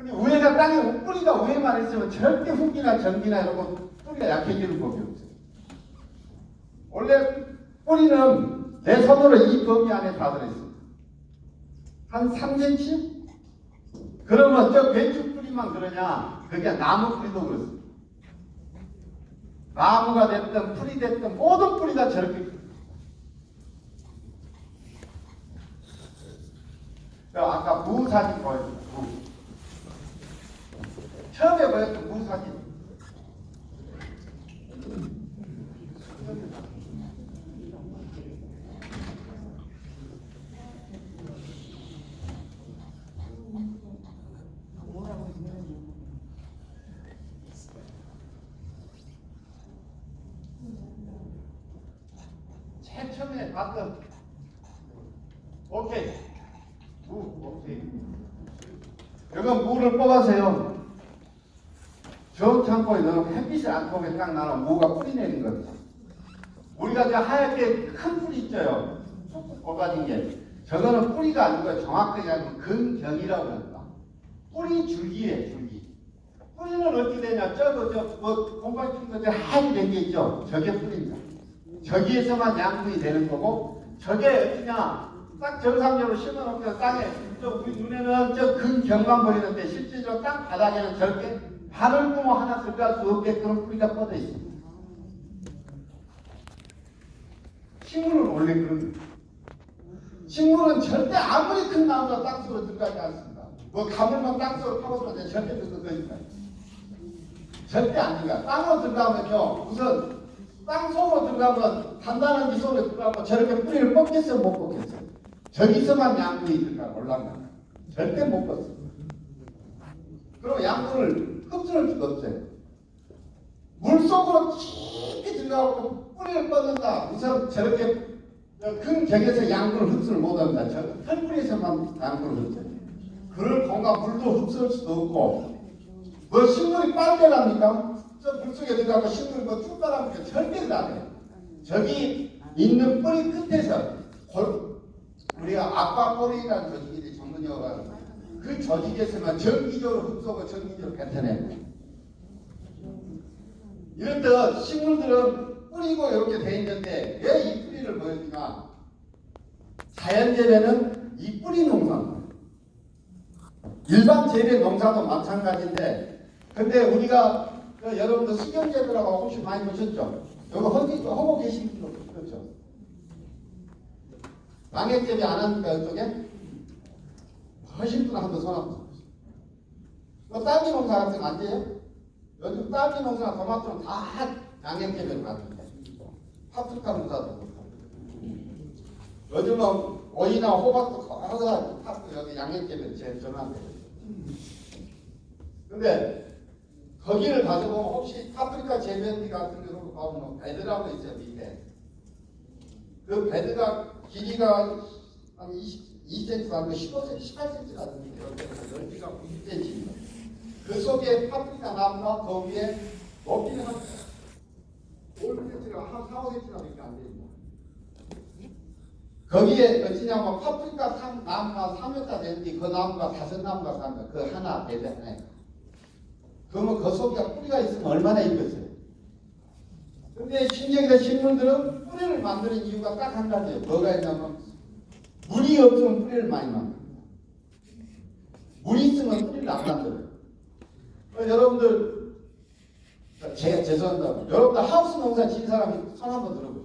근데 우회가 땅에 뿌리가 우회만 있으면 절대 흙이나 전기나 이런 거 뿌리가 약해지는 법이 없어요. 원래 뿌리는 내 손으로 이 범위 안에 다 들어있습니다. 한 3cm? 그러면 저 배추 뿌리만 그러냐? 그게 나무 뿌리도 그렇습니다. 나무가 됐든 풀이 됐든 모든 뿌리가 저렇게 아까 무 사진 보여줍니다. 처음에 보였던 무 사진. 제일 처음에 봤던 오케이. 오케이. 이건 무를 뽑아서요. 저 창고에 넣으면 햇빛이 안 통해 딱 나는 무가 뿌리 내는 겁니다. 우리가 저 하얗게 큰 뿌리 있죠. 쑥쑥 뽑아진 게. 저거는 뿌리가 아니고 정확하게 하면 근경이라고 합니다. 뿌리 줄기예요, 줄기. 뿌리는 어떻게 되냐? 공갈 핀 것들 하얗게 된 게 있죠. 저게 뿌리입니다. 저기에서만 양분이 되는 거고, 저게 어떠냐? 딱 정상적으로 심어놓고 땅에, 우리 눈에는 저 근경만 보이는데 실제로 땅 바닥에는 저렇게 바늘구멍 하나 들어갈 수 없게끔 뿌리가 뻗어 있습니다. 식물은 원래 그런 거예요. 식물은 절대 아무리 큰 나무가 땅속으로 들어가지 않습니다. 뭐 가물만 땅속으로 파고들어도 절대 들어가니까. 절대 안 들어가. 땅으로 들어가면요, 우선 땅 속으로 들어가면 단단한 기 속으로 들어가면 저렇게 뿌리를 뽑겠어요, 못 뽑겠어요? 저기서만 양분이 들어가 올라간다. 절대 못 뽑습니다. 그럼 양분을 흡수할 수가 없어요. 물속으로 깊이 들어가고 뿌리를 뻗는다. 우선 저렇게 근경에서 양분을 흡수를 못합니다. 저 큰 뿌리에서만 양분을 흡수해요. 그럴 공간 물도 흡수할 수도 없고, 뭐 식물이 빨대랍니까? 저 물속에 들어가고 식물이 뭐 쭉 빨아먹으면 절대 안 돼요. 저기 있는 뿌리 끝에서 우리가 아쿠아포린이라는 조직이 전문용어로 하는 그 조직에서만 전기적으로 흡수하고 전기적으로 뱉어내요. 이런데 식물들은 뿌리고 이렇게 돼 있는데 왜 이 뿌리를 보여주냐? 자연재배는 이 뿌리 농사입니다. 일반 재배 농사도 마찬가지인데, 근데 우리가 여러분들 수경재배라고 혹시 많이 보셨죠? 여기 허고 계신 분도 그렇죠? 양액재배 안 합니까 이쪽에? 하신 분 한번 손 한번 보세요. 딸기 농사 같은 거 안 돼요? 요즘 딸기 농사나 토마토는 다 양액재배를 받는데, 파프리카 농사도 그렇고, 요즘은 오이나 호박도 거의 여기 양액재배를 제일 전환돼요. 근데 거기를 가져보면 혹시 파프리카 재배비 같은 경우 보면 베드라고 있어요, 밑에. 그 베드가 길이가 한 20cm, 15cm, 18cm가 되는데 넓이가 90cm입니다. 그 속에 파프리카 나무가 그 위에 높이는 한 5cm가 한 4, 5cm밖에 안 됩니다. 거기에 어찌냐면 파프리카 나무가 3m 되는데 그 나무가 5나무가 삽니다. 그 하나 베드 하나에. 그러면 그 속에 뿌리가 있으면 얼마나 이뻤어요. 근데 신경의 식물들은 뿌리를 만드는 이유가 딱 한 가지예요. 뭐가 있냐면 물이 없으면 뿌리를 많이 만듭니다. 물이 있으면 뿌리를 안 만들어요. 여러분들, 제가 죄송합니다. 여러분들 하우스 농사 진 사람이 손 한번 들어보세요.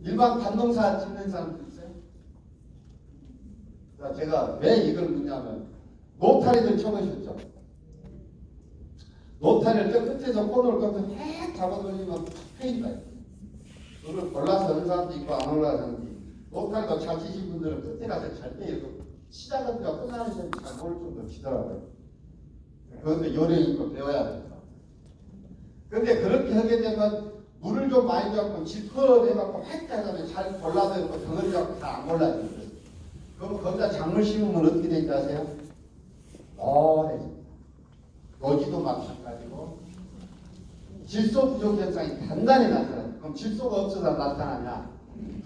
일반 단농사 짓는 사람들 있어요? 자, 제가 왜 이걸 묻냐면, 노타리들 쳐보셨죠? 노타리를 저 끝에서 코너를 꺾어 쭉 잡아돌리면 페인다. 그걸 골라서 하는 사람도 있고 안 올라가는 사람도 있고, 노타리도 잘 치신 분들은 끝에 가서 절대 이렇게 시작은 데가 끝나는 사람이 잘 모를 정도로 치더라고요. 그것도 요령이 있고 배워야 됩니다. 근데 그렇게 하게 되면 물을 좀 많이 잡고 질펀해갖고 획 하면 잘 골라서 이렇게 덩어리 잡고 잘 안 골라지는 거예요. 그럼 거기다 작물 심으면 어떻게 되는지 아세요? 오래집니다. 노지도 마찬가지고 질소 부족 현상이 단단히 나타나요. 그럼 질소가 없어서 나타나냐?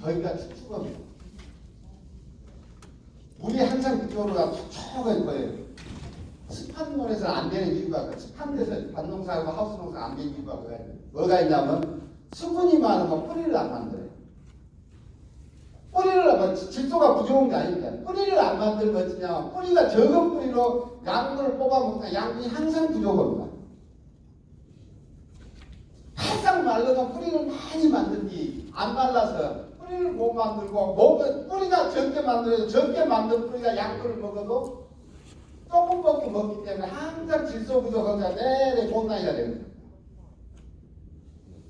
거기가 축축합니다. 물이 항상 그쪽으로 가 촉촉할 거예요. 습한 물에서는 안 되는 이유가 습한 데서 밭농사하고 하우스 농사 안 되는 이유가 뭐가 있냐면 수분이 많으면 뿌리를 안 만들어요. 뿌리를 질소가 부족한 게 아닙니다. 뿌리를 안 만들면 어쩌냐 뿌리가 적은 뿌리로 양분을 뽑아먹다 양분이 항상 부족합니다. 항상 말르면 뿌리를 많이 만들지 안 말라서 뿌리를 못 만들고 뿌리가 적게 만들어서 적게 만든 뿌리가 양분을 먹어도 조금밖에 먹기 때문에 항상 질소 부족하니까 내내 곤란이가 됩니다.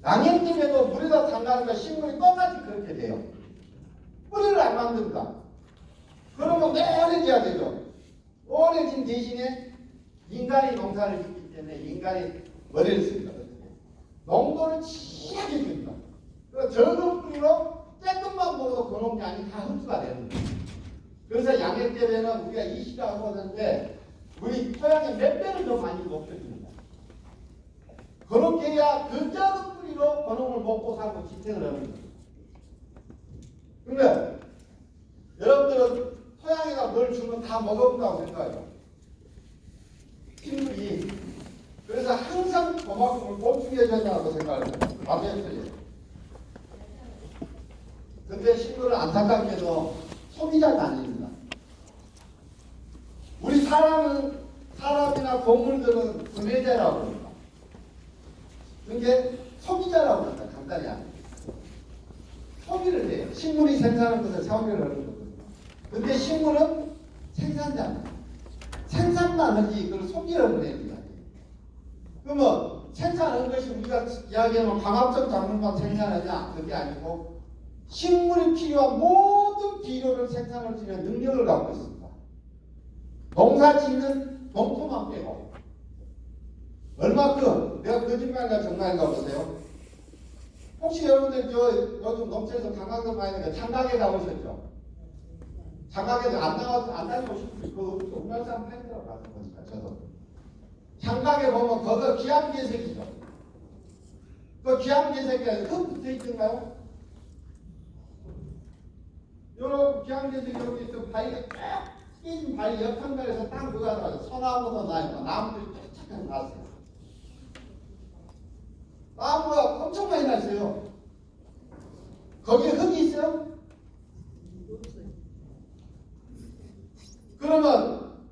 양념집에도 물에다 담가니까 식물이 똑같이 그렇게 돼요. 뿌리를 안 만든다. 그러면 오래져야 되죠. 오래진 대신에 인간이 농사를 짓기 때문에 인간이 머리를 씁니다. 농도를 취하게 줍니다. 그래서 적은 뿌리로 조금만 먹어도 그 농량이 다 흡수가 되는 거예요. 그래서 양액재배는 우리가 이 시각을 하는데 우리 토양의 몇 배를 더 많이 높여줍니다. 그렇게 해야 그 작은 뿌리로 거농을 먹고 살고 지탱을 하는 거예요. 근데 여러분들은 토양에다 뭘 주면 다 먹어본다고 생각해요. 식물이. 그래서 항상 그만큼을 보충해줘야 된다고 생각을 해요. 맞아요. 근데 식물은 안타깝게도 소비자가 아닙니다. 우리 사람이나 동물들은 구매자라고 합니다. 그게 소비자라고 합니다. 간단히 하면. 소비를 해요. 식물이 생산하는 것을 소비를 하는 거거든요. 근데 식물은 생산자입니다. 생산만 하지 그걸 소비를 하는 겁니다. 그러면 생산하는 것이 우리가 이야기하면 광합성 작물만 생산하냐? 그게 아니고 식물이 필요한 모든 비료를 생산할 수 있는 능력을 갖고 있습니다. 농사 짓는 농토만 빼고 얼마큼 내가 거짓말인가 정말인가 보세요. 혹시 여러분들 요즘 농촌에서 관광도 많이 하니까 장각에 가보셨죠? 장각에도 안 다녀보신 그 우리나라 사람 팬들하고 가서 보니까 저도 장각에 보면 거기가 기암괴석이죠. 그 기암괴석이 흙 붙어 있던가요? 요런 기암괴석이 여기 있어 바위가 쫙 낀 바위 옆한가에서 딱 그거하다가 소나무도 나있고 나무들이 쫙쫙 났어요. 나무가 엄청 많이 났어요. 거기에 흙이 있어요? 그러면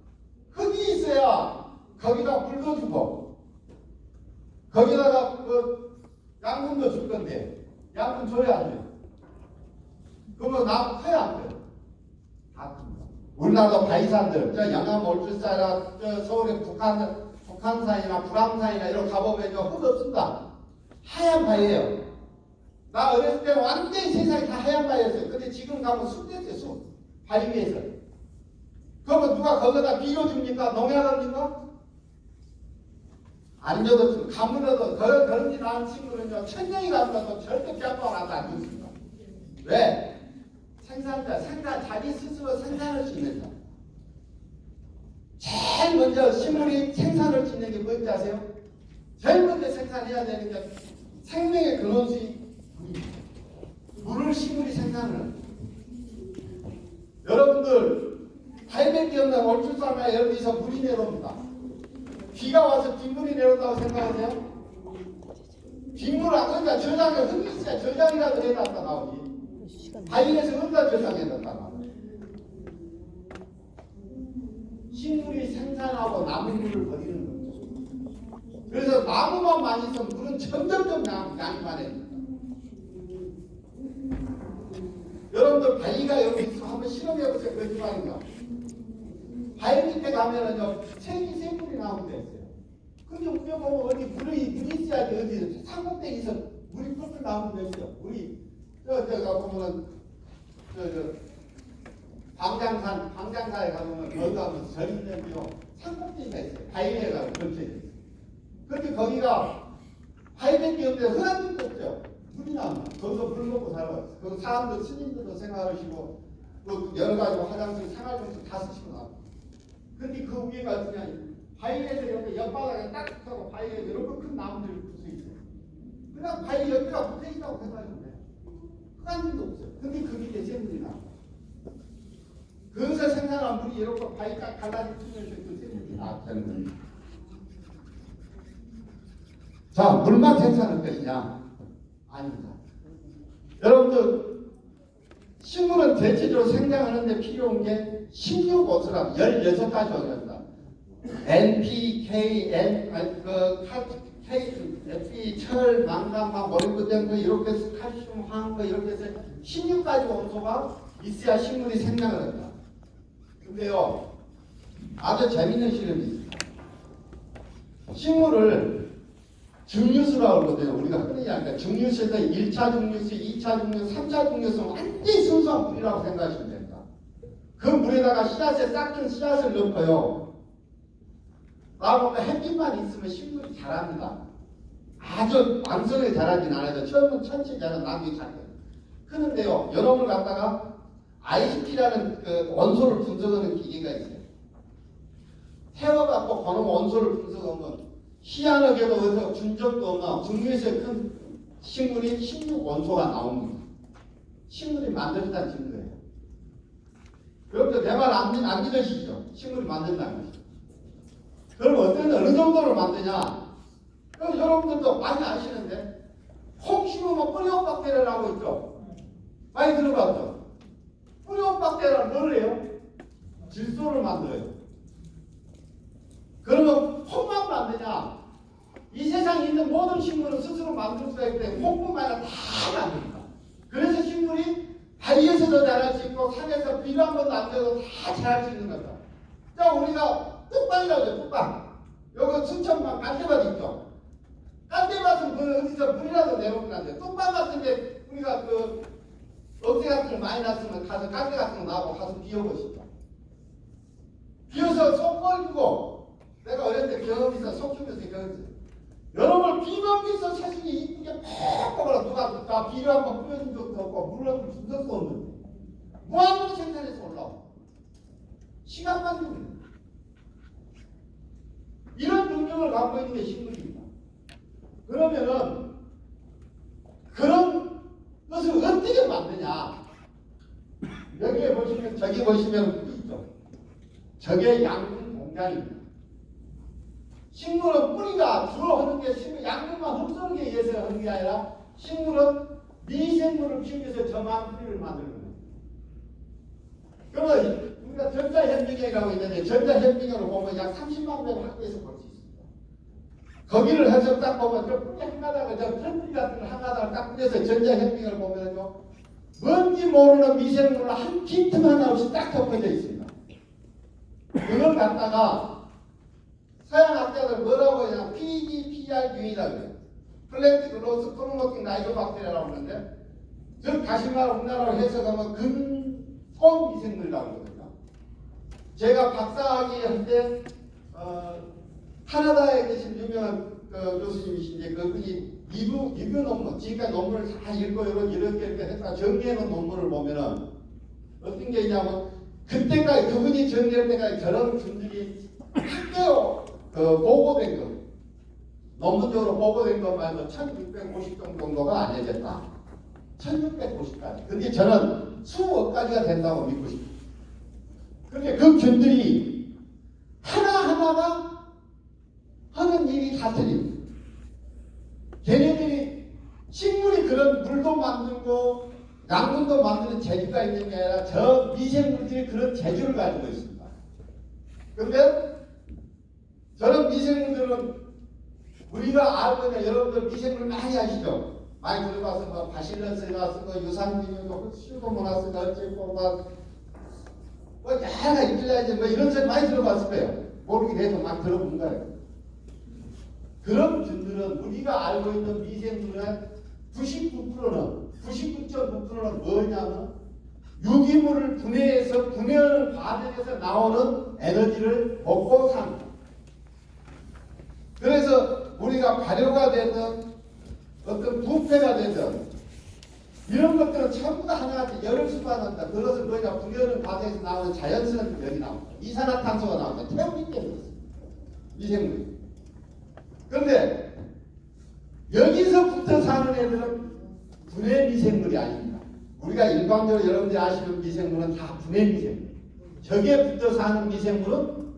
흙이 있어야 거기다 물도 주고 거기다가 그 양분도 줄 건데 양분 줘야 안 돼요. 그러면 나무 커야 안 돼요. 다 큽니다. 우리나라 바위산들, 저 영암 올줄사나 저 서울의 북한산이나 불암산이나 이런 가보면 흙 없습니다. 하얀 바위예요. 나 어렸을 때는 완전히 세상이 다 하얀 바위였어요. 근데 지금 가면 숲 됐어요. 숲. 바위 위에서. 그러면 누가 거기다 비료 줍니까? 농약을 줍니까? 안 줘도 가물어도 그런 짓 하는 친구는요 천년이 가더라도 절대 뺨방울한테 안 줍니다. 왜? 자기 스스로 생산할 수 있는 자. 제일 먼저 식물이 생산할 수 있는 게 뭔지 아세요? 제일 먼저 생산해야 되는 게 생명의 근원수인 물입니다. 물을 식물이 생산을 합니다. 여러분들 800개 없는 올출산에 여기서 물이 내려옵니다. 비가 와서 빗물이 내려온다고 생각하세요? 빗물 안 그러니까 저장에 흙이 있어야 저장이라도 해놨다 나오지. 바위에서 혼자 저장해놨다 나오지. 식물이 생산하고 남은 물을 버리는 거죠. 그래서 나무만 많이 있으면 물은 점점점 양이 많아집니다. 여러분들 바위가 여기 있으면 한번 실험해보세요. 거짓말인가? 바위 밑에 가면은요, 색이 세 물이 나오는 데 있어요. 근데 우리가 보면 어디 물이 있어야지 어디 산꼭대기에서 물이 펄펄 나오는 데 있어요. 물이, 저가 보면은, 방장사에 가보면 거기 가면 절 있는데요, 산꼭대기가 있어요. 바위에 가면 근처에 있어요. 근데 거기가 바위밖에 없는데 흔한 적도 없죠. 물이 나옵니다. 거기서 물 먹고 살아요. 그 사람들, 스님들도 생활하시고, 그 여러 가지 화장실, 생활용품 다 쓰시고 나옵니다. 근데 그 위에가 그냥 바위에서 이렇게 옆바닥에 딱 하고 바위에 이렇게 큰 나무들이 붙어 있어요. 그냥 바위 옆에가 붙어 있다고 생각하시면 돼요. 흙한 점도 없어요. 근데 그 밑에 샘물이 나와요. 거기서 생산한 물이 이렇게 바위가 갈라지면서 그 생물이 나타나는 거예요. 자, 물만 생산할 것이냐? 아닙니다. 여러분들, 식물은 대체적으로 생장하는 데 필요한 게 16원소라고 16가지 원소입니다. NP, K, N, Fe, 철, 망간, 머리부터 이렇게 해서 칼슘, 황, 이렇게 해서 16가지 원소가 있어야 식물이 생장을 한다. 근데요, 아주 재밌는 실험이 있습니다. 식물을 증류수라고 그러거든요. 우리가 흔히 하니까 증류수에서 1차 증류수, 2차 증류수, 3차 증류수 완전히 순수한 물이라고 생각하시면 됩니다. 그 물에다가 씨앗에 싹튼 씨앗을 넣고요. 나보고 햇빛만 있으면 식물이 자랍니다. 아주 완성하게 자라진 않아도 처음은 천천히 자라는 나중에 자라요. 그런데요, 여러분을 갖다가 ICP라는 그 원소를 분석하는 기계가 있어요. 태워갖고 그놈 원소를 분석하면 희한하게도 어디서 준 적도 없나 중류에서 큰 식물이 16원소가 나옵니다. 식물이 만들었다는 증거예요. 여러분들 내 말 안 믿으시죠? 식물이 만든다는 것이죠. 그럼 어느 정도로 만드냐? 그럼 여러분들도 많이 아시는데 콩 심으면 뿌리온 박테리아라고 있죠? 많이 들어봤죠? 뿌리온 박테리아는 뭘 해요? 질소를 만들어요. 그러면 콩만 만드냐? 이 세상에 있는 모든 식물은 스스로 만들 수가 있기 때문에 콩뿐만 아니라 다 만듭니다. 그래서 식물이 바위에서도 자랄 수 있고 산에서 비료 한 번도 안 돼도 다 자랄 수 있는 거다. 자, 우리가 뚝방이라고 해요. 뚝방. 여기 순천만 깐대밭 있죠? 깐대밭은 그 어디서 물이라도 내놓으면 안 돼요. 뚝방 같은데 우리가 그 억새 같은 거 많이 났으면 가서 깐대 같은 거 나오고 가서 비워보시죠. 비워서 속 걸고 내가 어릴 때 경험이 있어 속 키우면서 경험했어요. 여러분 비범비서 세상이 이쁘게 퍽퍽하라 누가 다 비료 한번 뿌려준 적도 없고 물을 한번 준 적도 없는데 무한으로 생산해서 올라와. 시간만 됩니다. 이런 능력을 갖고 있는 게 식물입니다. 그러면은 그런 것을 어떻게 만드냐? 여기에 보시면 저기 보시면 있죠. 저게 양분 공장입니다. 식물은 뿌리가 주로 하는 게 양분만 흡수하기 위해서 하는 게 아니라 식물은 미생물을 키우기 위해서 저만 뿌리를 만드는 거예요. 그러면 우리가 전자현미경이라고 있는데 전자현미경을 보면 약 30만 배를 확대해서 볼 수 있습니다. 거기를 해서 딱 보면 저 뿌리 한 가닥을 저 풀뿌리 같은 거 한 가닥을 딱 뿌려서 전자현미경을 보면요 뭔지 모르는 미생물을 한 빈틈 하나 없이 딱 덮어져 있습니다. 그걸 갖다가 서양 학자들 뭐라고 하냐 PGPR균이라고 해요. 플랜트 그로스 프로모팅 라이조박테리아라고 하는데 즉 다시 말해 우리나라로 해석하면 근본 미생물이라고 그러거든요. 제가 박사학위 할 때 카나다에 계신 유명한 교수님이신데 그분이 리뷰 논문 지금까지 논문을 다 읽고 이렇게 해서 정리해놓은 논문을 보면은 어떤 게 있냐면 그때까지 그분이 정리할 때까지 저런 분들이 학교 보고된 거, 논문적으로 보고된 것만 해도 1650종 정도가 알려졌다. 1650까지. 근데 저는 수억 가지가 된다고 믿고 싶어요. 그런데 그 균들이 하나하나가 하는 일이 다 틀립니다. 걔네들이 식물이 그런 물도 만들고 양분도 만드는 재주가 있는 게 아니라 저 미생물들이 그런 재주를 가지고 있습니다. 그런데 저런 미생물들은 우리가 알고 있는 여러분들 미생물 많이 아시죠? 많이 들어봐서 뭐 바실러스가 쓰고 유산균이고 슈도모나스가 어쩌고 뭐 야가 있길래 뭐 이런 소리 많이 들어봤을 거예요. 모르긴 해도 많이 들어본 거예요. 그런 균들은 우리가 알고 있는 미생물의 99.9%는 뭐냐면 유기물을 분해해서 분해하는 과정에서 나오는 에너지를 먹고 삽니다. 그래서 우리가 발효가 되든 어떤 부패가 되든 이런 것들은 전부 다 하나같이 열을 수반한다. 그것은 뭐냐 분해하는 과정에서 나오는 자연스러운 열이 나옵니다. 이산화탄소가 나옵니다. 태우기 때문에 미생물이. 그런데 여기서부터 사는 애들은 분해 미생물이 아닙니다. 우리가 일반적으로 여러분들이 아시는 미생물은 다 분해 미생물. 벽에 붙어서 하는 미생물은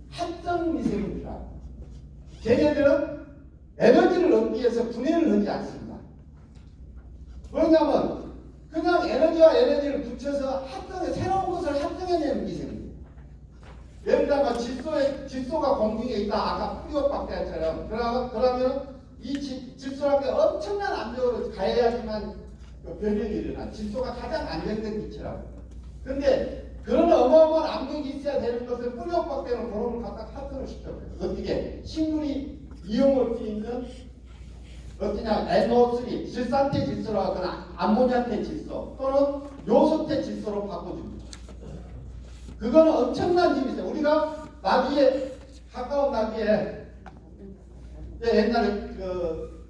합성 미생물이라. 걔네들은 에너지를 얻기 위해서 분해를 하지 않습니다. 왜냐하면 그냥 에너지와 에너지를 붙여서 새로운 것을 합성해내는 미생물이에요. 예를 들면 질소가 공중에 있다. 아까 프리오박테리아처럼. 그러면 이 질소라는 게 엄청난 압력으로 가해야지만 변형이 일어나. 질소가 가장 안정된 기체라고. 근데 그런 어마어마한 압력이 있어야 되는 것을 프리오박테리아는 그런 걸 갖다 합성을 시켜요. 어떻게? 식물이 이용할 수 있는 어떠냐 NO3 질산태 질소라고 하거나 암모니아태 질소 또는 요소태 질소로 바꿔줍니다. 그거는 엄청난 힘이 있어요. 우리가 나비에 가까운 나비에 옛날에 그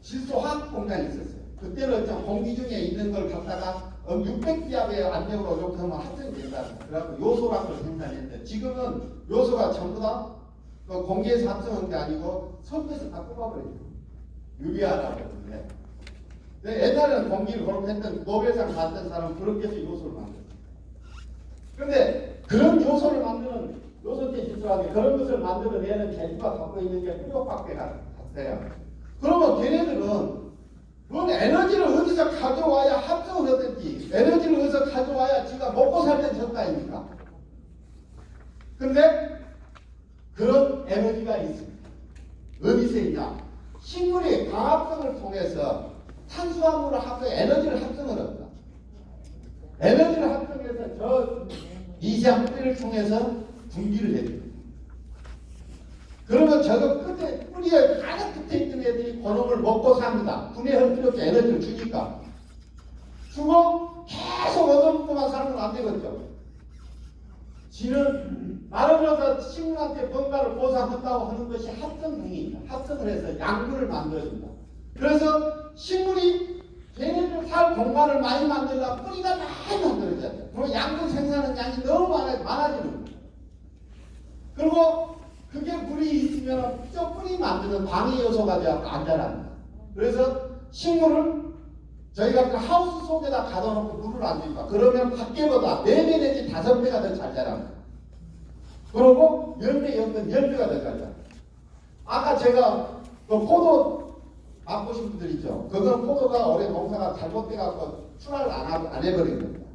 질소 화학 공장이 있었어요. 그때는 공기 중에 있는 걸 갖다가 600기압의 압력으로 이렇게 하면 합성이 된다. 그래갖고 요소라는 걸 생산했는데 지금은 요소가 전부 다 공기에서 합성한 게 아니고 석유에서 다 뽑아버려요. 유리아라고 그러는데 옛날에는 공기를 그렇게 했던 노벨상 받던 사람은 그렇게 해서 요소를 만들었어요. 근데 그런 요소를 만드는 요소태 질소라는 그런 것을 만들어내는 재주가 갖고 있는 게 프리오박테 같아요. 그러면 걔네들은 그건 에너지를 어디서 가져와야 합성을 하든지 에너지를 어디서 가져와야 지가 먹고 살던 적가입니까? 근데 그런 에너지가 있습니다. 어디서 있냐? 식물이 광합성을 통해서 탄수화물을 에너지를 합성을 합니다. 에너지를 합성해서 저 미세한 뿌리를 통해서 분비를 해줍니다. 그러면 저거 끝에 뿌리에 가장 끝에 있던 애들이 그놈을 먹고 삽니다. 분해할 필요 없이 에너지를 주니까. 주고 계속 얻어먹고만 살면 안 되겠죠. 지는 말하면서 식물한테 뭔가를 보상한다고 하는 것이 합성행위입니다. 합성을 해서 양분을 만들어준다. 그래서 식물이 걔네들 살 공간을 많이 만들려면 뿌리가 많이 만들어져야 돼요. 그리고 양분 생산하는 양이 너무 많아지는 거예요. 그리고 그게 물이 있으면 저 뿌리 만드는 방해 요소가 되어서 안 자랍니다. 그래서 식물을 저희가 그 하우스 속에다 가둬놓고 물을 안 주니까 그러면 밖에보다 4배 내지 5배가 더 잘 자랍니다. 그리고 열매 연근 10배가 더 잘 자랍니다. 아까 제가 그 포도 맛보신 분들 있죠. 그건 포도가 올해 농사가 잘못돼갖고 출하를 안 해버린 겁니다.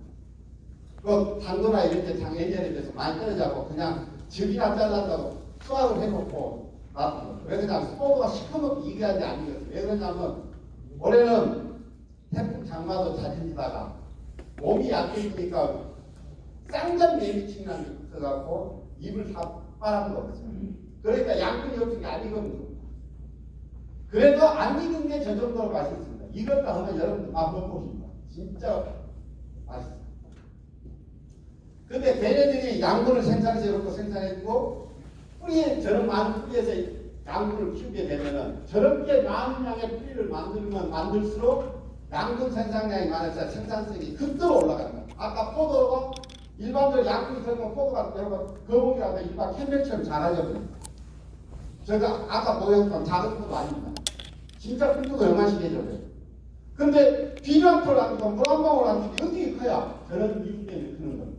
그 당도나 이런 게 예전에 비해서 많이 떨어져갖고 그냥 즙이나 잘라서 수확을 해놓고 놔둔 거예요. 왜 그냥 포도가 시커멓게 익어야 돼 안 익었어요. 왜 그러냐면 올해는 태풍 장마도 잦으니다가 몸이 약해지니까 쌍전 내미층이라는 게 붙어갖고 입을 다 빨아먹었어요. 그러니까 양분이 없은 게 안 익은 거예요. 그래도 안 익은 게 저 정도로 맛있습니다. 익었다 하면 여러분들 막 먹어보십니다. 진짜 맛있어요. 근데 걔네들이 양분을 생산해서 이렇게 생산해주고 뿌리에 저런 많은 뿌리에서 양분을 키우게 되면은 저렇게 많은 양의 뿌리를 만들수록 양분 생산량이 많아서 생산성이 급도로 올라간다. 아까 포도가 일반적으로 양분이 들어가면 포도가 여러분 거북이라도 이빨 캔벨처럼 자라져버려요. 제가 아까 보여줬던 작은 포도 아닙니다. 진짜 큰 포도 요만씩 해줘요. 근데 비료한 털 안 주고 물 한 방울 안 주고 어떻게 커야 저런 이유 때문에 크는 겁니다.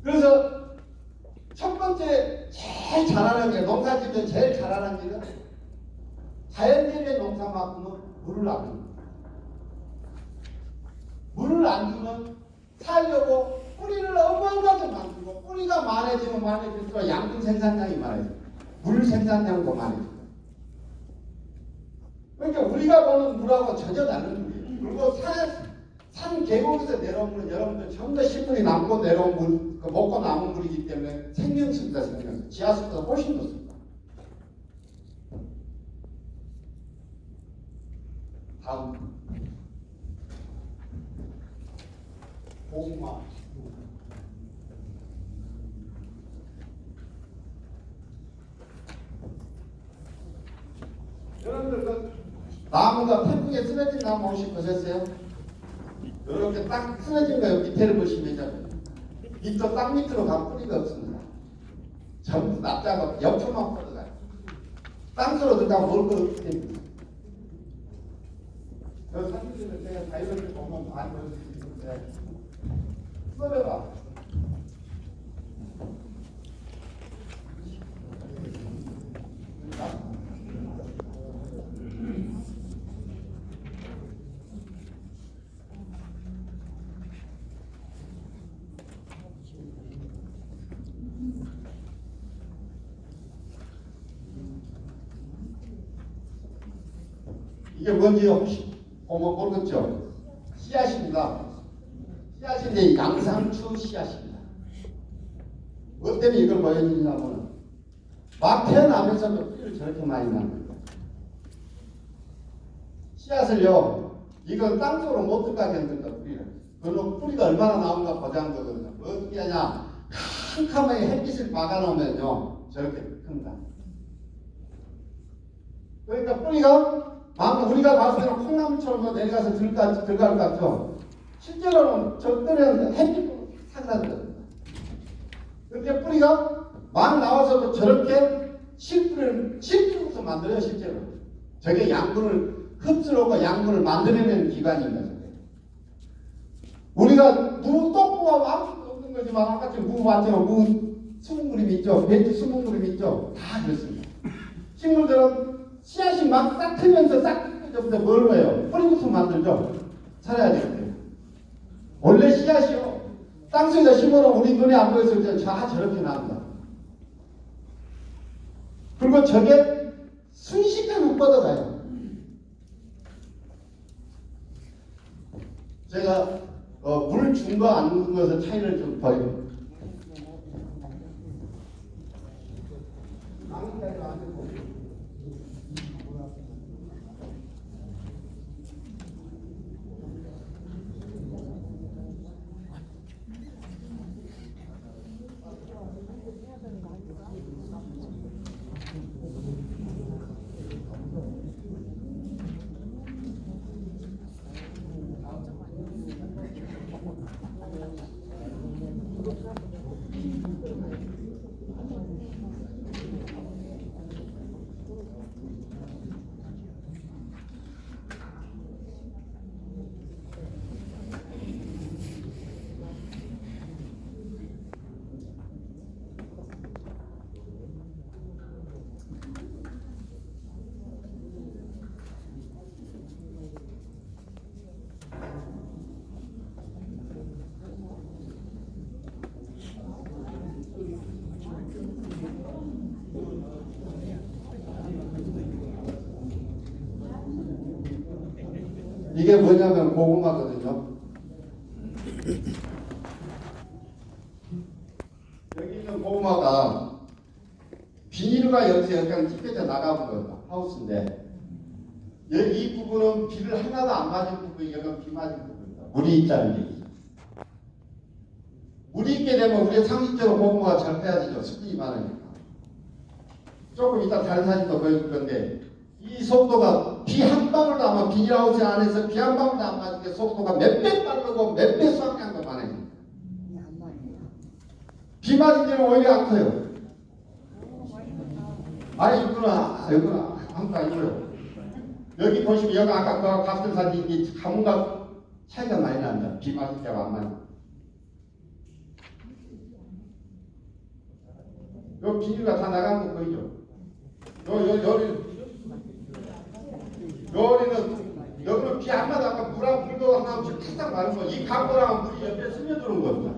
그래서 첫 번째 제일 잘하는 게 농사짓는 제일 잘하는 일은 자연재배 농사만큼은 물을 안 줍니다. 물을 안 주면 살려고 뿌리를 어마어마하게 만들고 뿌리가 많아지면 많아질수록 양분 생산량이 많아집니다. 물 생산량도 많아집니다. 그러니까 우리가 보는 물하고 전혀 다른 물이에요. 그리고 산 계곡에서 내려온 물은 여러분들 전부 다 식물이 남고 내려온 물, 그 먹고 남은 물이기 때문에 생명수입니다. 생명수. 지하수보다 훨씬 좋습니다. 다음 고구마. 여러분들 그 나무가 태풍에 쓰러진 나무 혹시 보셨어요? 이렇게 딱 쓰러진 거 밑에를 보시면 밑도 땅 밑으로 가 뿌리가 없습니다. 전부 납작하고 옆으로만 뻗어가요. 땅속으로 들어가면 먹을 거 없기 때문에. 저 사진들을 제가 자유롭게 보면 많이 보여줄 수 있는데 써봐봐. 이게 뭔지 혹시 모르겠죠? 씨앗입니다. 씨앗인데 양상추 씨앗입니다. 뭐 때문에 이걸 보여주냐면 막 태어나면서도 뿌리를 저렇게 많이 낳는 거예요. 씨앗을요, 이건 땅속으로 못 들어가게 한다, 뿌리를. 그리고 뿌리가 얼마나 나온가 보자는 거거든요. 어떻게 하냐, 캄캄하게 햇빛을 막아놓으면요, 저렇게 큽니다. 그러니까 뿌리가 우리가 봤을 때는 콩나물처럼 내려가서 들어갈 것 같죠. 실제로는 적들은 햇빛으로 사그라들어요. 그런데 뿌리가 막 나와서도 저렇게 실뿌리로서 만들어요, 실제로. 저게 양분을 흡수하고 양분을 만들어내는 기관입니다. 저게. 우리가 떡부와 아무것도 없는 거지만 아까 무 봤죠? 무 수분 그림 있죠? 배추 수분 그림 있죠? 다 그렇습니다. 식물들은 씨앗이 막 싹 트면서 싹 트면서 뭘 해요? 뿌리부터 만들죠? 살아야 되거든요. 원래 씨앗이요. 땅속에다 심어놓으면 우리 눈에 안 보였을 때 저렇게 나온다. 그리고 저게 순식간에 못 뻗어가요. 제가 물 준 거 안 준 것의 차이를 좀 보여요. 이게 뭐냐면 고구마거든요. 여기 있는 고구마가 비닐과 여기서 약간 찢겨져 나가본 겁니다. 하우스인데 여기 이 부분은 비를 하나도 안 맞은 부분이 여기 비 맞은 부분입니다. 물이 있다는 게 있어요. 물이 있게 되면 우리가 상식적으로 고구마가 잘 빼야지죠. 습분이 많으니까. 조금 이따 다른 사진도 보여줄 건데 이 속도가 비 한 방울도 아마 비닐하우스 안에서 비 한 방울도 안 맞은 게 속도가 몇 배 빠르고 몇 배 수확량도 많아집니다. 비 맞은 데는 오히려 안 커요. 아니 있구나. 아무도 아니고요. 여기 보시면 여기 아까 그 같은 사진이 가문과 차이가 많이 난다. 비 맞은 데가 안 맞아. 요 비닐가 다 나간 거 보이죠? 여기는 비 안 맞아. 아까 물도 하나 없이 탁탁 마른 거. 이 강보랑 물이 옆에 스며드는 겁니다.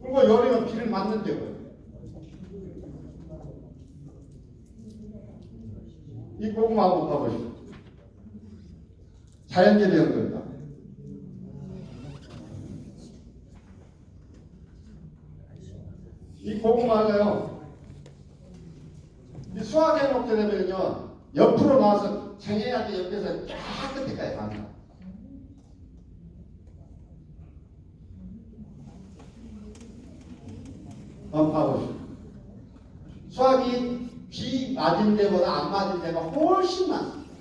그리고 여기는 비를 맞는 데고요. 이 고구마 한번 봐보시죠. 자연재배한 겁니다. 이 고구마가요. 이 수확해 놓게 되면요. 옆으로 나와서 쟁여야지 옆에서 쫙 끝에까지 갑니다. 한번 봐보시죠. 수확이 비 맞은 데보다 안 맞은 데가 훨씬 많습니다.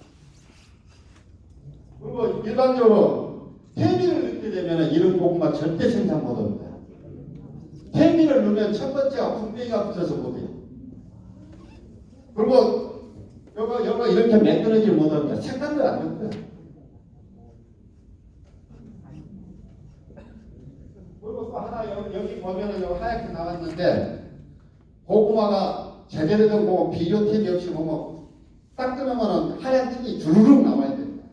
그리고 일반적으로 태미를 넣게 되면 이런 고구마 절대 생산 못합니다. 태미를 넣으면 첫 번째가 군뱅이가 붙어서 못해요. 그리고 요거 이렇게 매끈하지 못합니다. 색깔도 안 좋고요. 또 하나 여기 보면은 여기 하얗게 나왔는데 고구마가 제대로 된 고구마 비료템이 없이 보면 딱 뜨면은 하얀 틴이 주르륵 나와야 됩니다.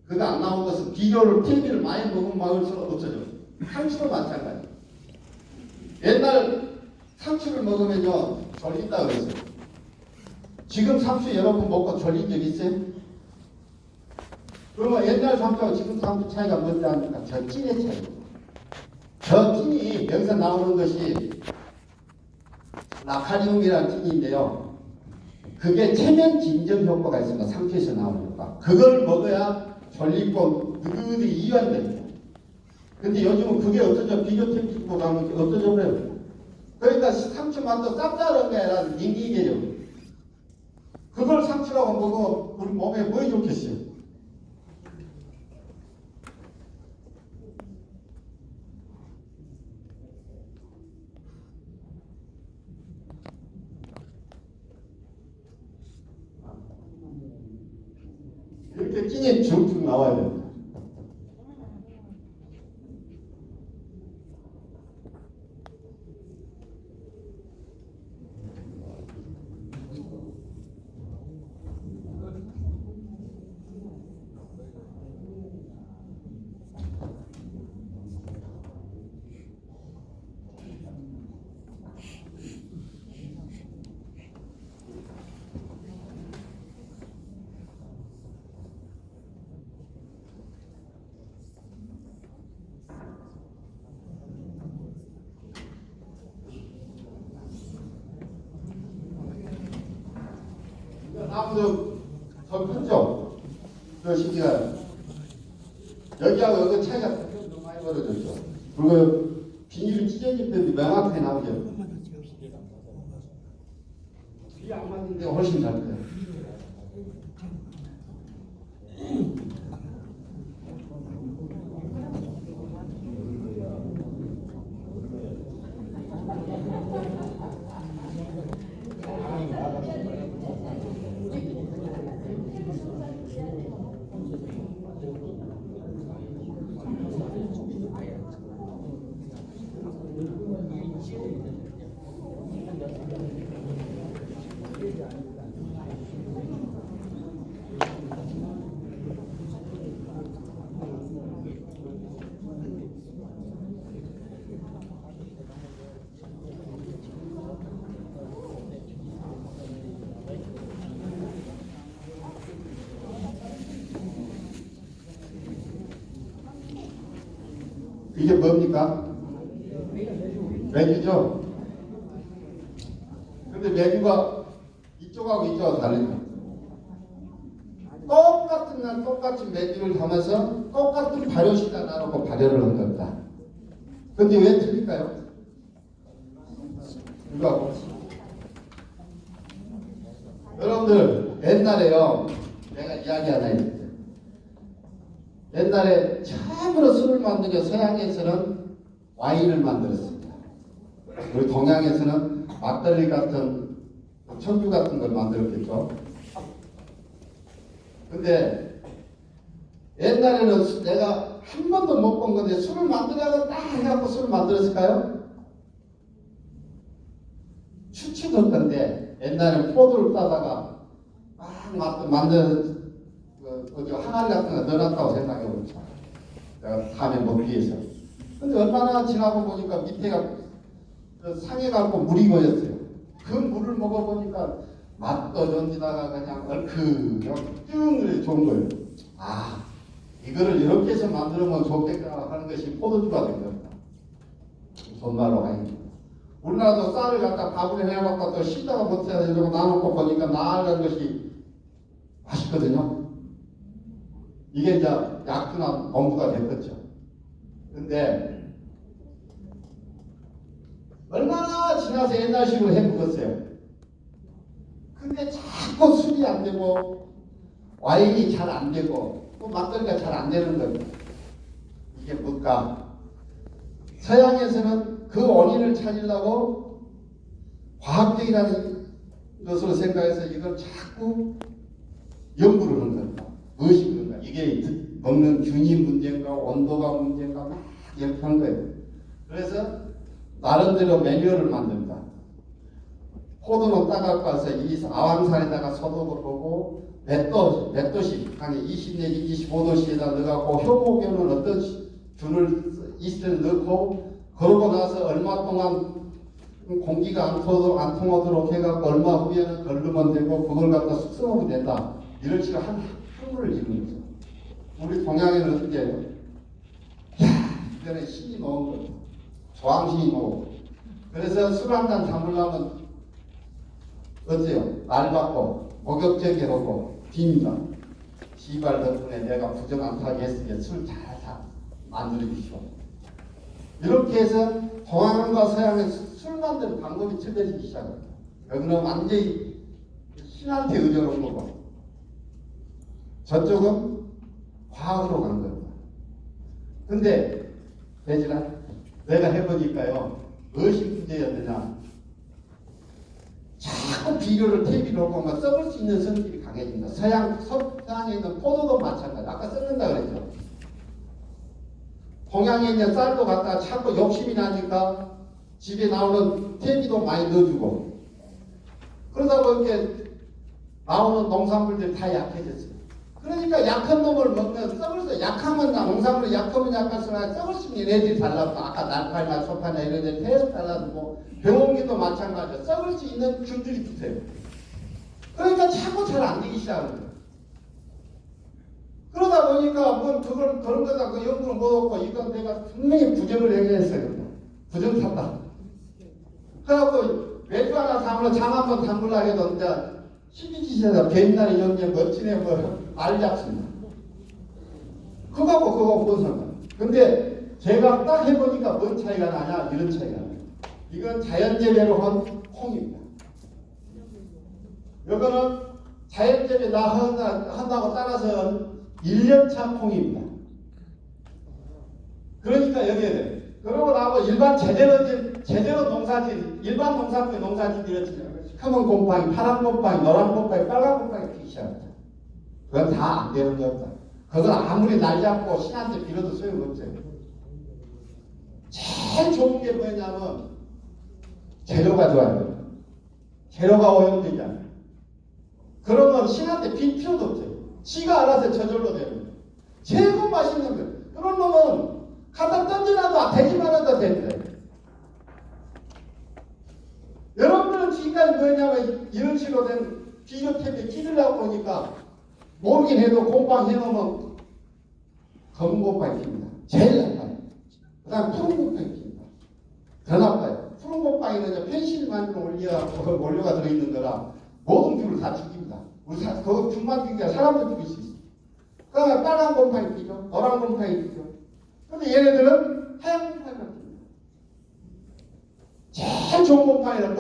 그거 안 나온 것은 비료를 TV를 많이 먹으면 먹을수록 없어져요. 상추도 마찬가지. 옛날 상추를 먹으면요 졸린다 그랬어요. 지금 상추 여러분 먹고 졸린 적 있어요? 그러면 옛날 상추하고 지금 상추 차이가 뭔지 아닙니까? 저 찐의 차이. 저 찐이 여기서 나오는 것이 나카리움이라는 찐인데요. 그게 체면 진정 효과가 있습니다. 상추에서 나오는 효과. 그걸 먹어야 졸리고 느긋하게 이완됩니다. 근데 요즘은 그게 없어져. 비료템 찍고 가면 없어져 버려요. 그러니까 상추 맛도 쌉싸름한 게 아니라 닝기게요. 그걸 상추라고 먹으면 우리 몸에 뭐에 좋겠어요? 이렇게 찐이 쭉쭉 나와야 됩니다. 나무도 더 크죠? 그 시기가 여기하고 여기 차이가 너무 많이 벌어졌죠. 그리고 비닐이 찢어질 때도 명확하게 나오죠. 비 안 맞는데 훨씬 잘 돼요. 이게 뭡니까? 메뉴죠? 근데 메뉴가 이쪽하고 이쪽하고 다르죠? 똑같은 날 똑같은 메뉴를 담아서 똑같은 발효시간 나놓고 발효를 한 겁니다. 근데 왜 틀릴까요? 이거 여러분들 옛날에요 내가 이야기 하나 했어요. 옛날에 처음으로 술을 만든 게 서양에서는 와인을 만들었습니다. 우리 동양에서는 막걸리 같은 청주 같은 걸 만들었겠죠. 근데 옛날에는 내가 한 번도 못 본 건데 술을 만들려고 딱 해갖고 술을 만들었을까요? 추측할 건데 옛날에 포도를 따다가 막 만든 어디 항아리 같은 거 넣어놨다고 생각해보자. 내가 다음에 먹기 위해서. 근데 얼마나 지나고 보니까 밑에가 상해갖고 물이 고였어요. 그 물을 먹어보니까 맛도 전지다가 그냥 얼큰하고 쭉 좋은 거예요. 아, 이거를 이렇게 해서 만들면 좋겠다 하는 것이 포도주가 된 겁니다. 정말로 아닙니다. 우리나라도 쌀을 갖다 밥을 해갖고 또 씻다가 못해야 이러고 나눠놓고 보니까 나아간 것이 맛있거든요. 이게 이제 약주나 공부가 됐겠죠. 근데 얼마나 지나서 옛날식으로 해 먹었어요. 근데 자꾸 술이 안 되고 와인이 잘 안 되고 또 막걸리가 잘 안 되는 겁니다. 이게 뭘까? 서양에서는 그 원인을 찾으려고 과학적이라는 것으로 생각해서 이걸 자꾸 연구를 하는 겁니다. 무엇이 그런가? 이게 먹는 균이 문제인가 온도가 문제인가 막 이렇게 한 거예요. 그래서 나름대로 매뉴얼을 만든다. 포도는 따갖고 와서 이 아왕산에다가 소독을 하고 몇 도씩 한 20 내지 25도씨에다 넣어갖고 효모균은 어떤 균을 이슬 넣고 그러고 나서 얼마 동안 공기가 안 통하도록 해갖고 얼마 후에는 걸르면 되고 그걸 갖다 숙성하면 된다. 이런 식으로 한 학문을 이루는 거죠. 우리 동양에는 어떻게 해요? 이거는 신이 놓은 거죠. 조항신이 놓고. 그래서 술 한잔 담으려면 어때요? 날 받고 목욕제게 하고 빈다. 시발 덕분에 내가 부정 안 타게 했으니까 술 잘 만들어 주시오. 이렇게 해서 동양과 서양의 술 만드는 방법이 틀려지기 시작합니다. 여기는 완전히 신한테 의존한 거고 저쪽은 과학으로 간 겁니다. 근데 대진아 내가 해보니까요 무엇이 문제였느냐 자꾸 비료를 퇴비로 하고 막 썩을 수 있는 성질이 강해진다. 서양에 있는 포도도 마찬가지. 아까 썩는다 그랬죠. 동양에 있는 쌀도 갖다가 자꾸 욕심이 나니까 집에 나오는 퇴비도 많이 넣어주고 그러다 보니까 나오는 농산물들이 다 약해졌어요. 그러니까 약한 놈을 먹면 썩을 수 약하면 농산물이 약하면 약할수록 썩을 수 있는 애들이 달라붙고 아까 날파리나 초파나 이런 애들 계속 달라붙고 병원기도 마찬가지죠. 썩을 수 있는 균들이 붙어요. 그러니까 자꾸 잘 안 되기 시작하는 거예요. 그러다 보니까 뭐 그런 거다 그 연구를 못 얻고 이건 내가 분명히 부정을 얘기했어요. 부정 탔다. 그래갖고 맥주 하나 담으러 장 한번 담으려 해도 이제 12지세다 뱀날이 연기에 멋지네 뭐 알잡습니다. 그거하고 뭔 상관. 근데 제가 딱 해보니까 뭔 차이가 나냐 이런 차이가 나요. 이건 자연재배로 한 콩입니다. 이거는 자연재배 한다고 따라서 1년차 콩입니다. 그러니까 여기에 그러고 나고 일반 제대로 농사진 일반 농사진들은 검은 곰팡이, 파란 곰팡이, 노란 곰팡이, 빨간 곰팡이 피기 시작합니다. 그건 다 안 되는 겁니다. 그건 아무리 날 잡고 신한테 빌어도 소용없어요. 제일 좋은 게 뭐냐면 재료가 좋아요. 재료가 오염되잖아요. 그러면 신한테 빌 필요도 없어요. 지가 알아서 저절로 되는 거예요. 최고 맛있는 거예요. 그런 놈은 갖다 던져놔도 되기만 해도 된대. 여러분들은 지금까지 뭐냐면 이런 식으로 된 비료탭에 끼들려고 보니까 모르긴 해도 곰팡이 해놓으면 검은 곰팡이 핍니다. 제일 나빠요. 그 다음 푸른 곰팡이 핍니다. 더 나빠요. 푸른 곰팡이는 펜실만 원료가 들어있는 거라 모든 균을 다 죽입니다. 그거 균만 죽이니까 사람도 죽일 수 있어요. 그 다음에 빨간 곰팡이 피죠. 노란 곰팡이 피죠. 근데 얘네들은 하얀 곰팡이가 핍니다. 제일 좋은 곰팡이는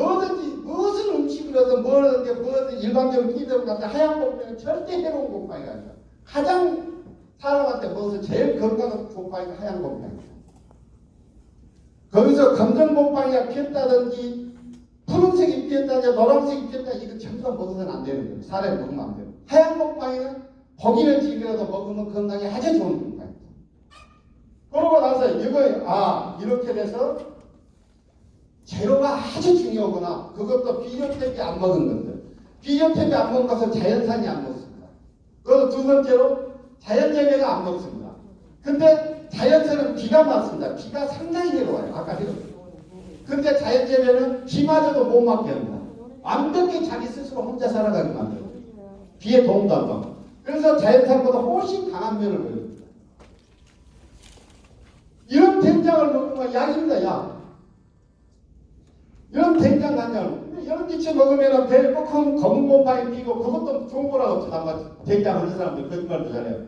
무슨 음식을 하든 뭐든 일반적으로 끼들고 나서 하얀 곰팡이는 절대 해로운 곰팡이가 아니라 가장 사람한테 먹어서 제일 건강한 곰팡이가 하얀 곰팡이입니다. 거기서 검정 곰팡이가 피었다든지 푸른색이 피었다든지 노란색이 피었다 이거 전부 다 먹어서는 안 되는 거예요. 사람이 먹으면 안 돼요. 하얀 곰팡이는 고기는 지금이라도 먹으면 건강에 아주 좋은 곰팡이입니다. 그러고 나서 이렇게 돼서 재료가 아주 중요하구나. 그것도 비료탭이 안 먹은 것들. 비료탭이 안 먹은 것은 자연산이 안 먹습니다. 그리고 두 번째로 자연재배가 안 먹습니다. 근데 자연산은 비가 맞습니다. 비가 상당히 해로워요. 아까 해로워요. 근데 자연재배는 비마저도 못 맞게 합니다. 완벽히 자기 스스로 혼자 살아가게 만들어요. 비에 도움도 안 받고. 그래서 자연산보다 훨씬 강한 면을 보여줍니다. 이런 된장을 먹으면 약입니다. 약. 이런 된장 간장, 이런 기체 먹으면 배를 뻑하면 검은 곰팡이 피고 그것도 좋은 거라고 된장 하는 사람들 거짓말도 잘해요.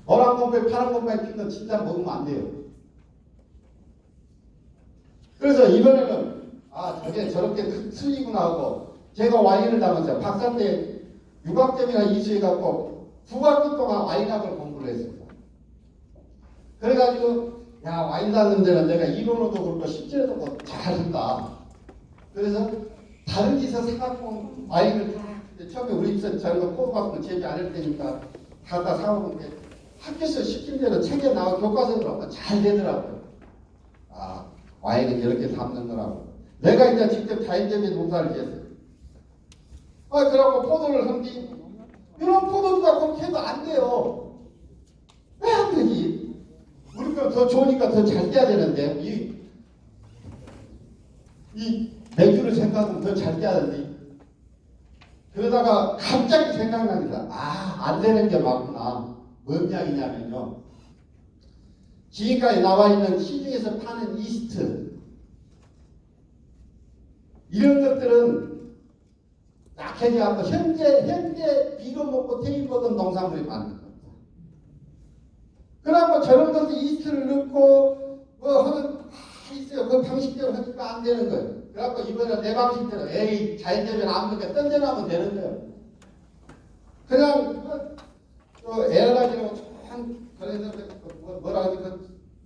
노란 곰팡이, 파란 곰팡이 피는 진짜 먹으면 안 돼요. 그래서 이번에는 저게 저렇게 틀리구나 하고 제가 와인을 담았어요. 박사 때 유학점이나 이수해갖고 9학기 동안 와인학을 공부를 했습니다. 그래가지고 와인 담는 데는 내가 이론으로도 그렇고 실제로도 그렇고 잘한다. 그래서 다른 데서 사갖고 와인을 처음에 우리 집에서 저런 거 포도밭은 재배 안 할 테니까 갖다 사오는데 학교에서 시킨 대로 책에 나와 교과서로 잘 되더라고요. 와인은 이렇게 담는 거라고. 내가 이제 직접 자연재배 농사를 지었어요. 그래갖고 포도를 흔디 이런 포도주가 그렇게 해도 안 돼요. 왜 안 되지? 우리가 더 좋으니까 더 잘 돼야 되는데 이 맥주를 생각하면 더 잘 돼야 되는데 그러다가 갑자기 생각납니다. 안 되는 게 맞구나. 뭔 이야기냐면요. 지금까지 나와 있는 시중에서 파는 이스트 이런 것들은 약해져갖고 현재 비료 먹고 테일 먹은 농산물이 많은 겁니다. 그래갖고 저런 것도 이스트를 넣고 뭐 하는 있어요. 그 방식대로 하니까 안 되는 거예요. 그래갖고 이번에 내 방식대로 자연재배는 아무렇게 던져놔면 되는 거예요. 그냥 에어라지라고 그래서 뭐라 하지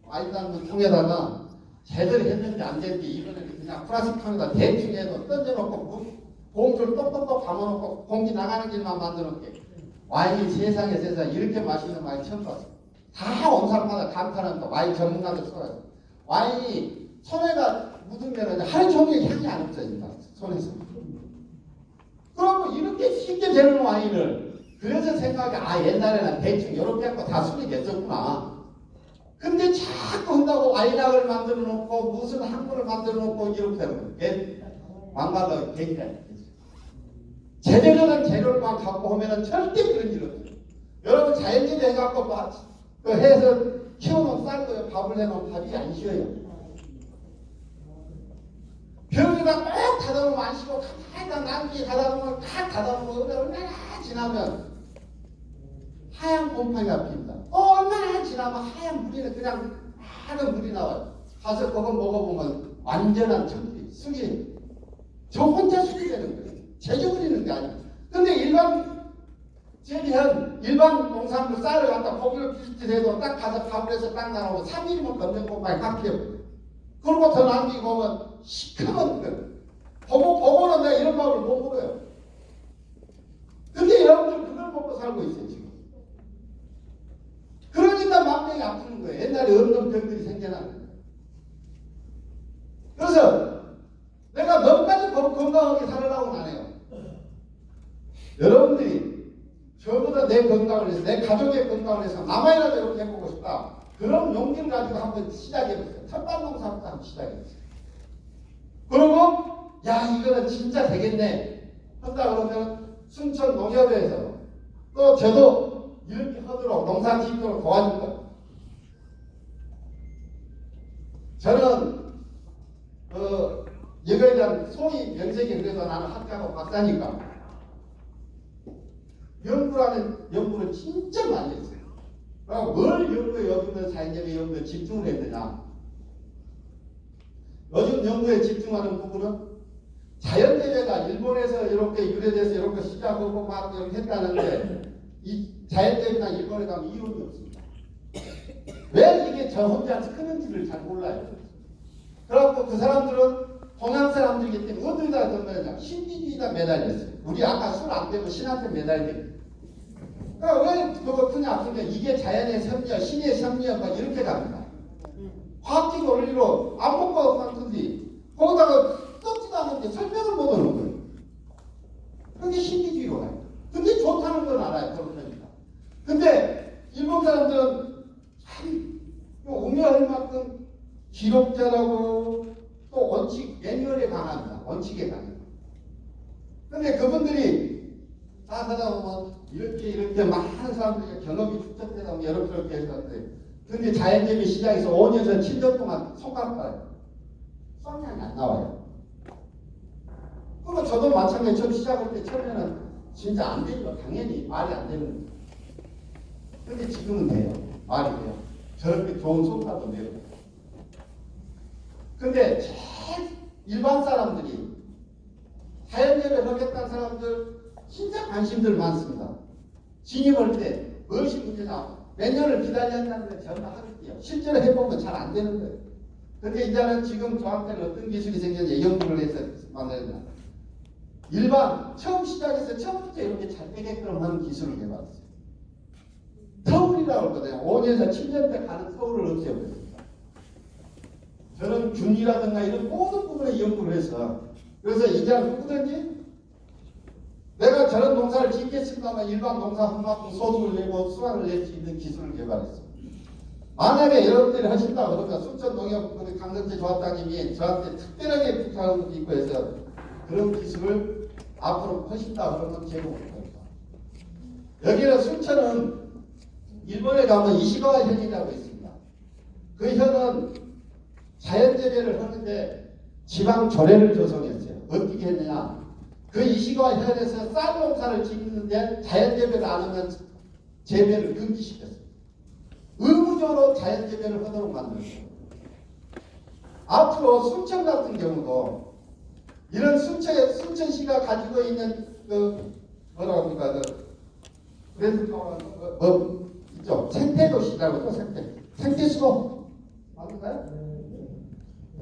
와인단 통에다가 제대로 했는지 안 됐는지 이번에는 그냥 플라스틱 통에다 대충 해서 던져놓고 봉투를 똑똑똑 담아놓고 공기 나가는 길만 만들어놓게. 와인이 세상에 이렇게 맛있는 와인 처음 봤어요. 다 온사람마다 감탄하는 와인 전문가들 써요. 와인이 손에다 묻으면 하루 종일 향이 안 없어진다. 손에서. 그러고 이렇게 쉽게 되는 와인을 그래서 생각해 옛날에는 대충 이렇게 하고 다 술이 됐었구나. 근데 자꾸 한다고 와인학을 만들어 놓고 무슨 한국을 만들어 놓고 이렇게 되는 거예요. 막말로 개기라. 제대로 된 재료만 갖고 오면은 절대 그런 일 없어요. 여러분 자연재배 해갖고 해서 키워놓은 쌀도 밥을 해놓은 밥이 안 쉬어요. 병에다 꼭 닫아놓으면 안 쉬고 가만히 남기 닫아놓으면 딱 닫아놓으면 얼마나 지나면 하얀 곰팡이가 핍니다. 얼마나 지나면 하얀 물이 그냥 하얀 물이 나와요. 가서 그거 먹어보면 완전한 청피, 숙이 저 혼자 숙이 되는 거예요. 제주 부리는 게 아니에요. 근데 일반 농산물 쌀을 갖다 고기를 비슷해도 딱 가서 밥을 해서 딱 나오고 3일이면 건전 곰팡이 딱 피어요. 그리고 더 남기고 보면 시커먼 거예요. 보고는 내가 이런 밥을 못 먹어요. 근데 여러분들 그걸 먹고 살고 있어요 지금. 그러니까 만병이 아프는 거예요. 옛날에 없는 병들이 생겨나는 거예요. 그래서 내가 너무까지 건강하게 살으라고는 안 해요. 여러분들이 저보다 내 건강을 위해서 내 가족의 건강을 위해서 남아이라도 이렇게 해보고 싶다. 그런 용기를 가지고 한번 시작해보세요. 텃밭농사부터 한번 시작해보세요. 그리고 이거는 진짜 되겠네 한다 그러면 순천 농협에서 또 저도 이렇게 하도록 농사 짓도록 도와줄 거예요. 저는 이거에 대한 소위 명색이 그래서 나는 학교하고 박사니까 연구를 진짜 많이 했어요. 그럼 뭘 연구에 요즘은 자연재배 연구에 집중을 했느냐. 요즘 연구에 집중하는 부분은 자연재배가 일본에서 이렇게 유래돼서 이렇게 시작하고 막 이렇게 했다는데 이 자연재배가 일본에 가면 이론이 없습니다. 왜 이게 저 혼자 크는지를 잘 몰라요. 그래갖고 그 사람들은 동양 사람들이기 때문에 어디다 던면냐 신비주의다 매달렸어요. 우리 아까 술 안 되고 신한테 매달리고. 그러니까 왜 그거 크냐? 그러니까 이게 자연의 섭리야, 신의 섭리야, 막 이렇게 갑니다. 과학적 원리로 안 먹고 갔던지 거기다가 떴지도 않는데 설명을 못 하는 거예요. 그게 신비주의로 가요. 근데 좋다는 건 알아요. 그렇다니까. 근데 일본 사람들은 참 우려할 만큼 기록자라고 또 원칙, 매뉴얼에 강합니다. 원칙에 강해요. 근데 그분들이 다 하다 보면 이렇게 많은 사람들이 경험이 축적되다 보면 이렇게 했었는데 근데 자연재배 시장에서 5년에서 7년 동안 손가락 봐요. 성향이 안 나와요. 그리고 저도 마찬가지로 처음 시작할 때 처음에는 진짜 안 되죠. 당연히 말이 안 되는 거예요. 근데 지금은 돼요. 말이 돼요. 저렇게 좋은 손가락도 내요. 근데 제일 일반 사람들이 자연재배를 하겠다는 사람들 진짜 관심들 많습니다. 진입할 때 무엇이 문제냐 몇 년을 기다렸다는데 전화 하겠대요. 실제로 해보면 잘 안 되는 거예요. 근데 이제는 지금 저한테는 어떤 기술이 생겼냐 연구를 해서 만들었나 일반 처음 시작해서 처음부터 이렇게 잘 되게끔 하는 기술을 해봤어요. 서울이라고 하거든요. 5년에서 7년 때 가는 서울을 없애버렸습니다. 저는 이런 균이라든가 이런 모든 부분에 연구를 해서 그래서 이제 누구든지 내가 저런 농사를 짓겠습니다만 일반 농사 한 만큼 소득을 내고 수확을 낼 수 있는 기술을 개발했어. 만약에 여러분들이 하신다 그러면 순천농협 강성재 조합장님이 저한테 특별하게 부탁한 것도 있고 해서 그런 기술을 앞으로 하신다 그러면 제공 못합니다. 여기는 순천은 일본에 가면 이시가와 현이라고 있습니다. 그 현은 자연재배를 하는데 지방 조례를 조성했어요. 어떻게 했느냐? 그 이시가와 현에서 쌀 농사를 짓는데 자연재배를 안 하면 재배를 금지시켰어요. 의무적으로 자연재배를 하도록 만들었어요. 앞으로 순천 같은 경우도 이런 순천시가 가지고 있는 그 뭐라고 합니까? 그 브랜드 뭐 있죠? 생태도시라고 또 생태수도 맞는가요?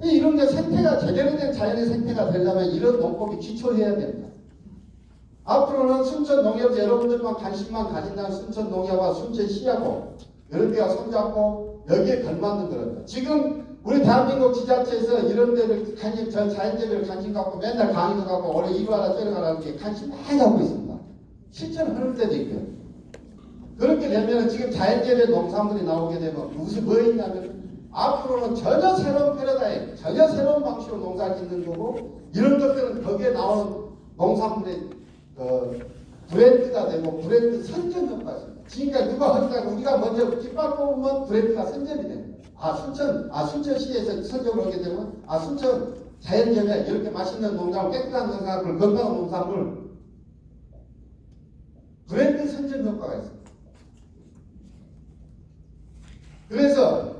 이런 게 생태가 제대로 된 자연의 생태가 되려면 이런 농법이 기초해야 됩니다. 앞으로는 순천 농협 여러분들만 관심만 가진다는 순천 농협과 순천시하고 이런 데가 손잡고 여기에 걸맞는 거랍니다. 지금 우리 대한민국 지자체에서 이런 데를 관심, 전 자연재배를 관심 갖고 맨날 강의도 갖고 올해 이거 하라 저거 하라는 게 관심 많이 갖고 있습니다. 실천하는 데도 있고요. 그렇게 되면 지금 자연재배 농산물이 나오게 되면 무슨 뭐 있냐면 앞으로는 전혀 새로운 패러다임, 전혀 새로운 방식으로 농사를 짓는 거고 이런 것들은 거기에 나오는 농산물의 브랜드가 되고 브랜드 선전 효과가 있습니다. 지금까지 누가 하니까 우리가 먼저 깃발 뽑으면 브랜드가 선전이 됩니다. 순천시에서 선정을 하게 되면 순천 자연재배 이렇게 맛있는 농산물, 깨끗한 농산물, 건강한 농산물 브랜드 선전 효과가 있습니다. 그래서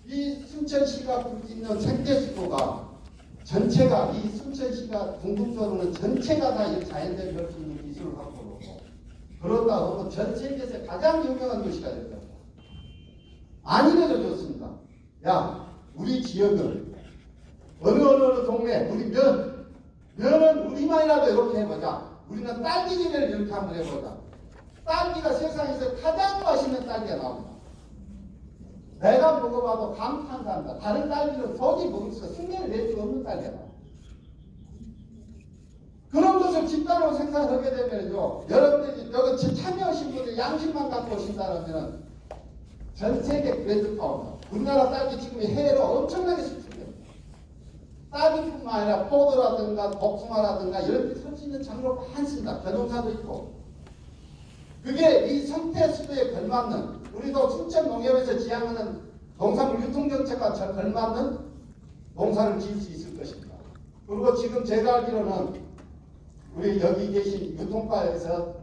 이 순천시가 있는 생태수도가 전체가 이 순천시가 궁극적으로는 전체가 다 이 자연재배를 할 수 있는 기술을 갖고 오고 그런다 하면 전 세계에서 가장 유명한 도시가 될 겁니다. 안 이루어졌습니다. 야, 우리 지역은 어느 동네 우리 면은 우리만이라도 이렇게 해보자. 우리는 딸기 재배를 이렇게 한번 해보자. 딸기가 세상에서 가장 맛있는 딸기가 나옵니다. 내가 먹어봐도 감탄한다. 다른 딸기는 도저히 먹을 수가 승계를 낼 수 없는 딸기가 나옵니다. 그런 것을 집단으로 생산하게 되면요, 여러분들이 여기 참여하신 분들 양심만 갖고 오신다면 전 세계 브랜드 파워입니다. 우리나라 딸기 지금 해외로 엄청나게 수출돼요. 딸기뿐만 아니라 포도라든가 복숭아라든가 이런 데 설 수 있는 작물이 많습니다. 벼농사도 있고. 그게 이 생태수도에 걸맞는 우리도 순천농협에서 지향하는 농산물 유통정책과 걸맞는 농사를 지을 수 있을 것입니다. 그리고 지금 제가 알기로는 우리 여기 계신 유통과에서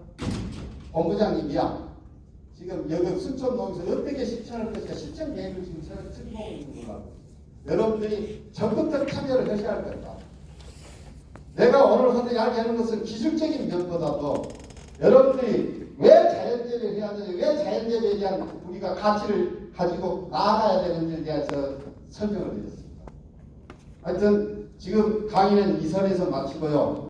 본부장님이야. 지금 여기 순천농에서 어떻게 실천할 것인가 실천 계획을 지금 설명하고 있는 걸로 여러분들이 적극적 참여를 하셔야 할 겁니다. 내가 오늘 이야기하는 것은 기술적인 면보다도 여러분들이 왜 자연재배를 해야 되는지, 왜 자연재배에 대한 우리가 가치를 가지고 나아가야 되는지에 대해서 설명을 드렸습니다. 하여튼 지금 강의는 이 선에서 마치고요.